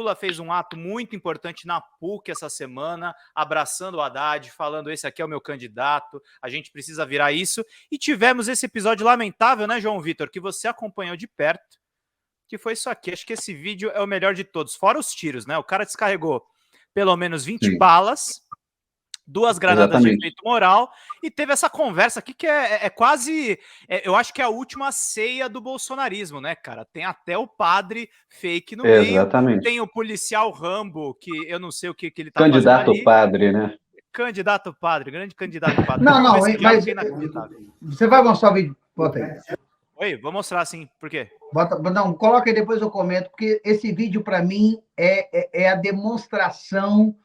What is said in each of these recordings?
Lula fez um ato muito importante na PUC essa semana, abraçando o Haddad, falando esse aqui é o meu candidato, a gente precisa virar isso. E tivemos esse episódio lamentável, né, João Vitor, que você acompanhou de perto, que foi isso aqui. Acho que esse vídeo é o melhor de todos, fora os tiros, né? O cara descarregou pelo menos 20 balas, 2 granadas de efeito moral, e teve essa conversa aqui que é quase... eu acho que é a última ceia do bolsonarismo, né, cara? Tem até o padre fake no meio, tem o policial Rambo, que eu não sei o que ele tá candidato fazendo ali. Padre, né? Candidato padre, grande candidato padre. Não, mas você vai mostrar o vídeo? Bota aí. Oi, vou mostrar sim. Por quê? Não, coloca aí, depois eu comento, porque esse vídeo, para mim, é a demonstração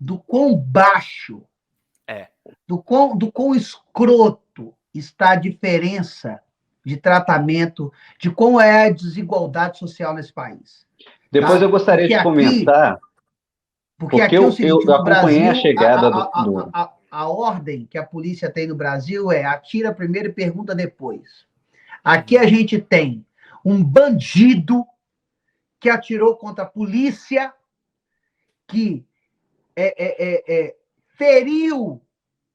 do quão baixo, do quão escroto está a diferença de tratamento, de como é a desigualdade social nesse país. Depois eu gostaria de comentar, porque aqui é o seguinte, eu acompanhei a chegada a ordem que a polícia tem no Brasil é atira primeiro e pergunta depois. Aqui a gente tem um bandido que atirou contra a polícia, que feriu,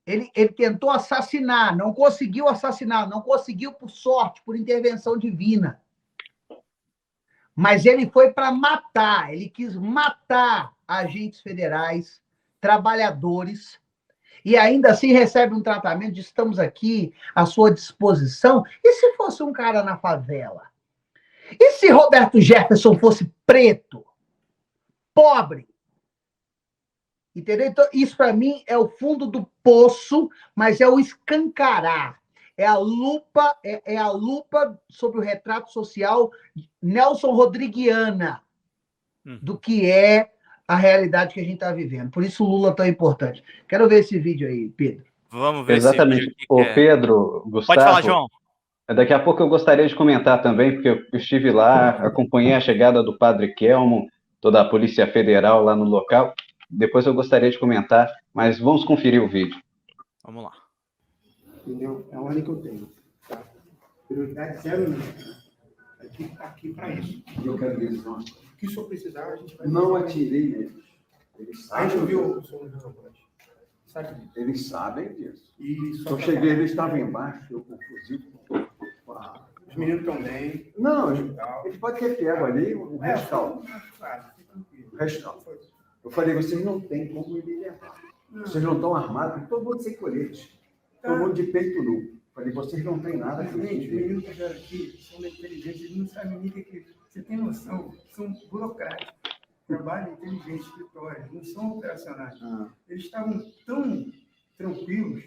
ele tentou assassinar, não conseguiu assassinar, não conseguiu por sorte, por intervenção divina. Mas ele foi para matar, ele quis matar agentes federais, trabalhadores, e ainda assim recebe um tratamento de estamos aqui à sua disposição. E se fosse um cara na favela? E se Roberto Jefferson fosse preto, pobre? Entendeu? Então, isso para mim é o fundo do poço, mas é o escancarar. É a lupa, é a lupa sobre o retrato social Nelson Rodriguiana do que é a realidade que a gente está vivendo. Por isso o Lula é tão importante. Quero ver esse vídeo aí, Pedro. Vamos ver exatamente. Esse vídeo aqui. Pedro, Gustavo... Pode falar, João. Daqui a pouco eu gostaria de comentar também, porque eu estive lá, acompanhei a chegada do Padre Kelmo, toda a Polícia Federal lá no local. Depois eu gostaria de comentar, mas vamos conferir o vídeo. Vamos lá. Entendeu? É a ordem que eu tenho. Tá? Prioridade zero não. Aqui para isso. Eu quero ver isso. O que o senhor precisar, a gente vai... Não atirei neles. A gente ouviu o senhor sabe disso. Eles sabem disso. E eu cheguei, eles estavam embaixo, eu com o fuzil. Os meninos estão bem. Não, eles podem ter pego ali o rescaldo. O rescaldo. Eu falei, vocês não têm como me levar. Vocês não estão armados, todo mundo sem colete. Todo mundo de peito nu. Falei, vocês não têm nada. Gente, os meninos que vieram aqui são da inteligência, eles não sabem nem o que... Você tem noção, são burocráticos. Trabalham inteligente, escritório, não são operacionais. Eles estavam tão tranquilos.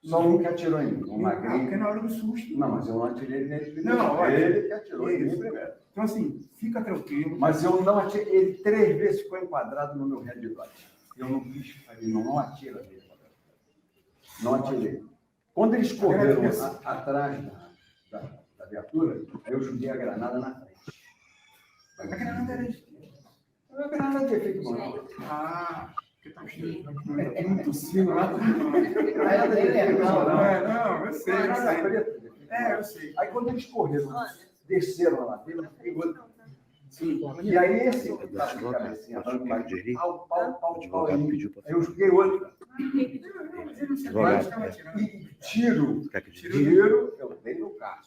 Só um que atirou em mim, um magrinho. Porque na hora do susto. Não, mas eu não atirei nele primeiro. Não, olha, ele que atirou em mim primeiro. Então, assim, fica tranquilo. Mas eu não atirei. Ele 3 vezes ficou enquadrado no meu headlight. Eu não quis, falei, não atira nele. Não atirei. Quando eles correram atrás da viatura, eu joguei a granada na frente. A granada era de... A granada de efeito moral. Porque tá muito tossindo lá. Não, eu sei. Eu sei. Aí quando eles correram, desceram lá, e aí esse cabecinha, pau, aí eu joguei outro. E tiro, eu dei no carro.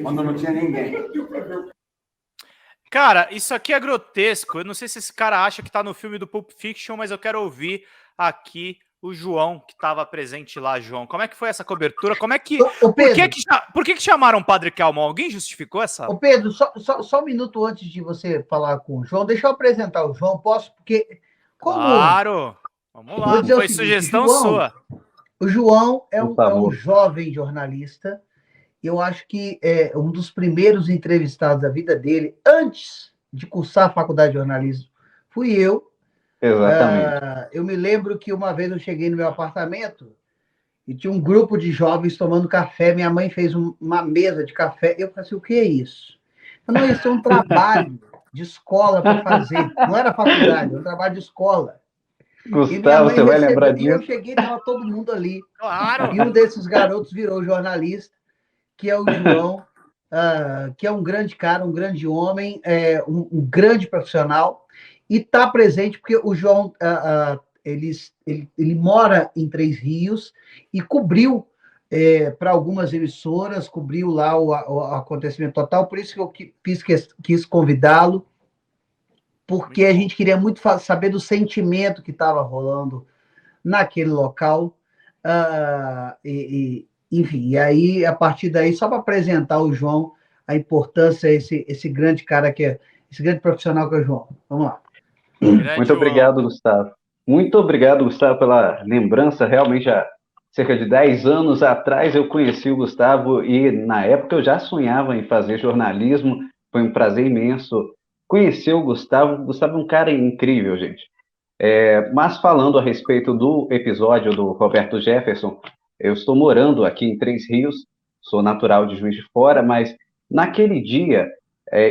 Quando não tinha ninguém. Cara, isso aqui é grotesco. Eu não sei se esse cara acha que tá no filme do Pulp Fiction, mas eu quero ouvir aqui o João, que estava presente lá, João. Como é que foi essa cobertura? Como é que... Por que chamaram o Padre Kelmo? Alguém justificou essa? Ô Pedro, só um minuto antes de você falar com o João, deixa eu apresentar o João, posso? Porque... Claro! Vamos lá, foi sugestão sua. O João é um jovem jornalista. Eu acho que é um dos primeiros entrevistados da vida dele, antes de cursar a faculdade de jornalismo, fui eu. Exatamente. Eu me lembro que uma vez eu cheguei no meu apartamento e tinha um grupo de jovens tomando café. Minha mãe fez uma mesa de café. Eu falei assim, o que é isso? Não, isso é um trabalho de escola para fazer. Não era faculdade, era um trabalho de escola. Gustavo, você vai lembrar disso? E eu cheguei e estava todo mundo ali. Claro. E um desses garotos virou jornalista, que é o João, que é um grande cara, um grande homem, um grande profissional. e está presente, porque o João ele mora em Três Rios e cobriu para algumas emissoras, cobriu lá o acontecimento total, por isso que eu quis convidá-lo, porque a gente queria muito saber do sentimento que estava rolando naquele local. Enfim, e aí, a partir daí, só para apresentar o João, a importância, esse grande cara que é, esse grande profissional que é o João. Vamos lá. Muito obrigado, Gustavo. Muito obrigado, Gustavo, pela lembrança. Realmente, há cerca de 10 anos atrás, eu conheci o Gustavo e, na época, eu já sonhava em fazer jornalismo. Foi um prazer imenso conhecer o Gustavo. O Gustavo é um cara incrível, gente. Mas falando a respeito do episódio do Roberto Jefferson, eu estou morando aqui em Três Rios, sou natural de Juiz de Fora, mas naquele dia,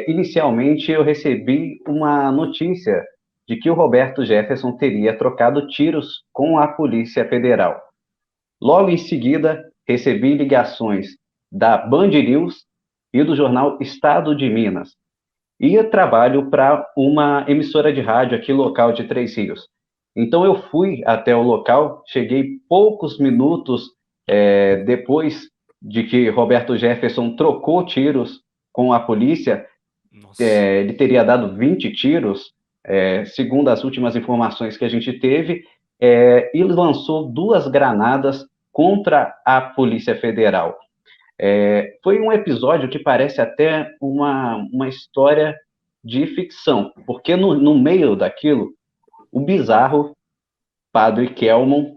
inicialmente, eu recebi uma notícia de que o Roberto Jefferson teria trocado tiros com a Polícia Federal. Logo em seguida, recebi ligações da Band News e do jornal Estado de Minas. E eu trabalho para uma emissora de rádio aqui local de Três Rios. Então eu fui até o local, cheguei poucos minutos depois de que Roberto Jefferson trocou tiros com a polícia. Ele teria dado 20 tiros, segundo as últimas informações que a gente teve, e lançou 2 granadas contra a Polícia Federal. Foi um episódio que parece até uma história de ficção, porque no meio daquilo, o bizarro Padre Kelmon,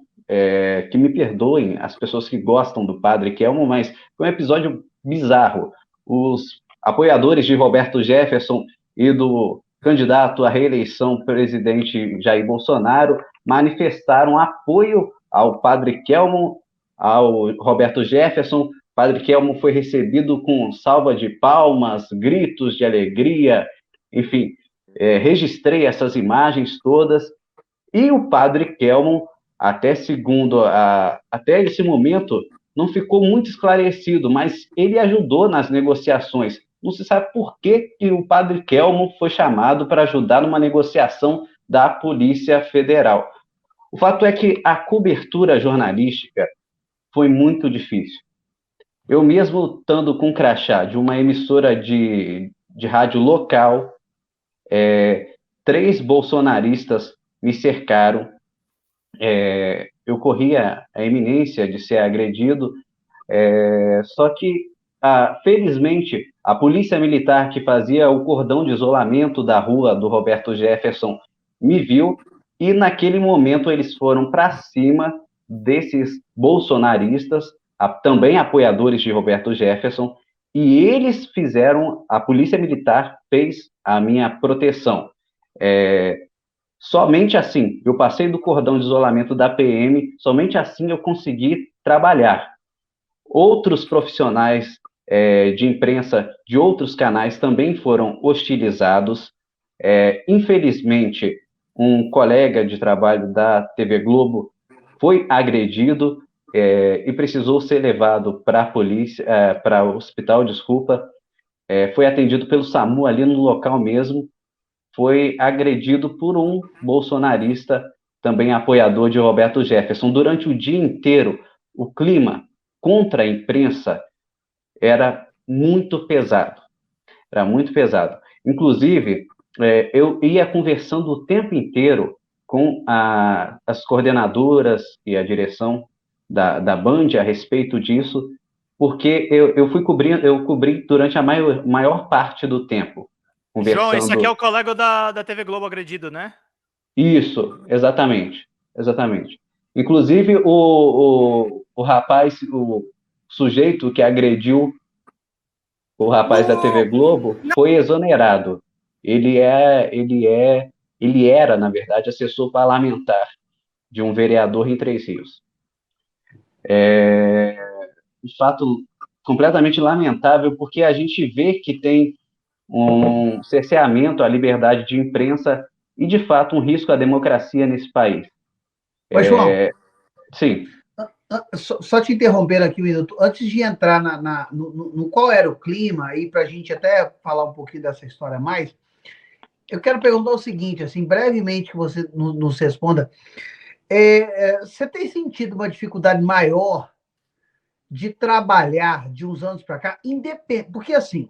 que me perdoem as pessoas que gostam do Padre Kelmon, mas foi um episódio bizarro. Os apoiadores de Roberto Jefferson e do candidato à reeleição presidente Jair Bolsonaro manifestaram apoio ao Padre Kelmon, ao Roberto Jefferson. Padre Kelmon foi recebido com salva de palmas, gritos de alegria, enfim, registrei essas imagens todas, e o Padre Kelmon, até esse momento, não ficou muito esclarecido, mas ele ajudou nas negociações. Não se sabe por que o Padre Kelmon foi chamado para ajudar numa negociação da Polícia Federal. O fato é que a cobertura jornalística foi muito difícil. Eu mesmo, estando com crachá de uma emissora de rádio local, 3 bolsonaristas me cercaram, eu corria a iminência de ser agredido, só que, felizmente, a polícia militar que fazia o cordão de isolamento da rua do Roberto Jefferson me viu, e naquele momento eles foram para cima desses bolsonaristas, também apoiadores de Roberto Jefferson, e a polícia militar fez a minha proteção. Somente assim, eu passei do cordão de isolamento da PM, somente assim eu consegui trabalhar. Outros profissionais de imprensa de outros canais também foram hostilizados. Infelizmente, um colega de trabalho da TV Globo foi agredido e precisou ser levado para a polícia, para o hospital, foi atendido pelo SAMU ali no local mesmo, foi agredido por um bolsonarista, também apoiador de Roberto Jefferson. Durante o dia inteiro, o clima contra a imprensa era muito pesado. Era muito pesado. Inclusive, eu ia conversando o tempo inteiro com as coordenadoras e a direção da Band a respeito disso, porque eu cobri durante a maior parte do tempo. João, esse aqui é o colega da TV Globo agredido, né? Isso, exatamente. Inclusive, o rapaz, o sujeito que agrediu o rapaz da TV Globo foi exonerado. Ele era, na verdade, assessor parlamentar de um vereador em Três Rios. Um fato completamente lamentável, porque a gente vê que tem um cerceamento à liberdade de imprensa e, de fato, um risco à democracia nesse país. Mas, João, sim. Só te interromper aqui um minuto. Antes de entrar no qual era o clima, aí para a gente até falar um pouquinho dessa história mais, Eu quero perguntar o seguinte, assim, brevemente que você nos responda. Você tem sentido uma dificuldade maior de trabalhar de uns anos para cá, independente? Porque, assim,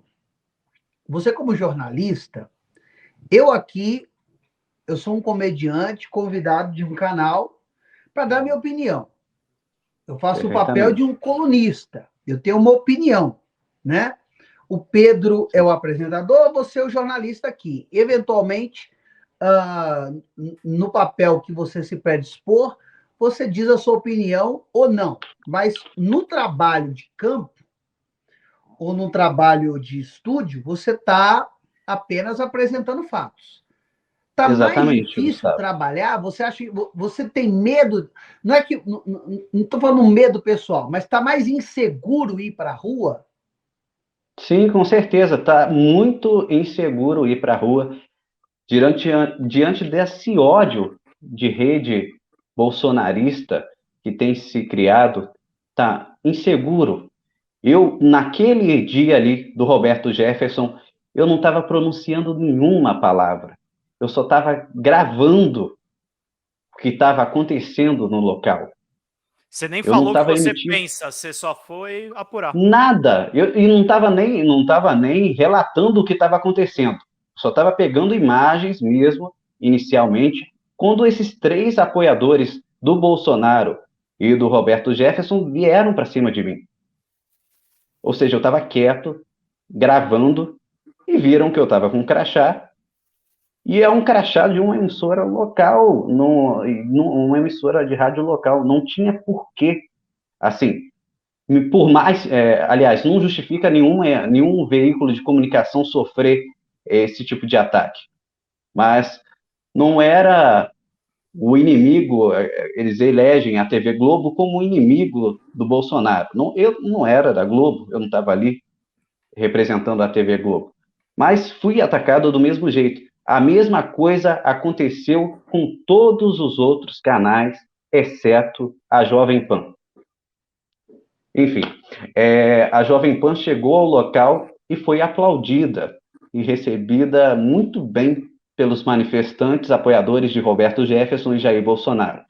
você como jornalista, eu sou um comediante convidado de um canal para dar minha opinião. Eu faço o papel de um colunista. Eu tenho uma opinião, né? O Pedro é o apresentador, você é o jornalista aqui. Eventualmente, no papel que você se predispor, você diz a sua opinião ou não. Mas no trabalho de campo, ou no trabalho de estúdio, você está apenas apresentando fatos. Está mais difícil Gustavo. trabalhar? Você tem medo? Não é que não estou falando medo pessoal, mas está mais inseguro ir para a rua? Sim, com certeza. Está muito inseguro ir para a rua diante desse ódio de rede bolsonarista que tem se criado. Está inseguro. Eu, naquele dia ali do Roberto Jefferson, eu não estava pronunciando nenhuma palavra. Eu só estava gravando o que estava acontecendo no local. Você nem Eu não falou o que estava você emitindo pensa, você só foi apurar. nada. E não estava nem relatando o que estava acontecendo. Só estava pegando imagens mesmo, inicialmente, quando esses 3 apoiadores do Bolsonaro e do Roberto Jefferson vieram para cima de mim. Ou seja, eu estava quieto, gravando, e viram que eu estava com um crachá, e é um crachá de uma emissora local, uma emissora de rádio local. Não tinha porquê. Assim, por mais, aliás, não justifica nenhum veículo de comunicação sofrer esse tipo de ataque. Mas não era o inimigo, eles elegem a TV Globo como inimigo do Bolsonaro. Não, eu não era da Globo, eu não estava ali representando a TV Globo. Mas fui atacado do mesmo jeito. A mesma coisa aconteceu com todos os outros canais, exceto a Jovem Pan. Enfim, a Jovem Pan chegou ao local e foi aplaudida e recebida muito bem pelos manifestantes apoiadores de Roberto Jefferson e Jair Bolsonaro.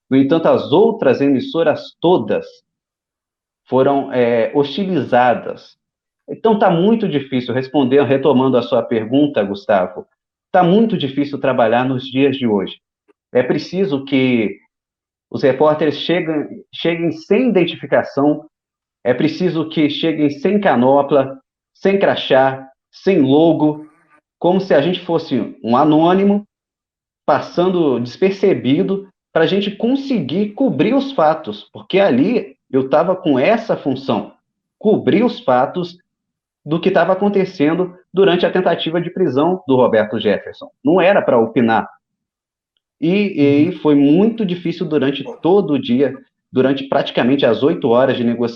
No entanto, as outras emissoras todas foram hostilizadas. Então, está muito difícil, retomando a sua pergunta, Gustavo, está muito difícil trabalhar nos dias de hoje. É preciso que os repórteres cheguem sem identificação, é preciso que cheguem sem canopla, sem crachá, sem logo, como se a gente fosse um anônimo, passando despercebido, para a gente conseguir cobrir os fatos, porque ali eu estava com essa função, cobrir os fatos do que estava acontecendo durante a tentativa de prisão do Roberto Jefferson. Não era para opinar. E foi muito difícil durante todo o dia, durante praticamente as 8 horas de negociação.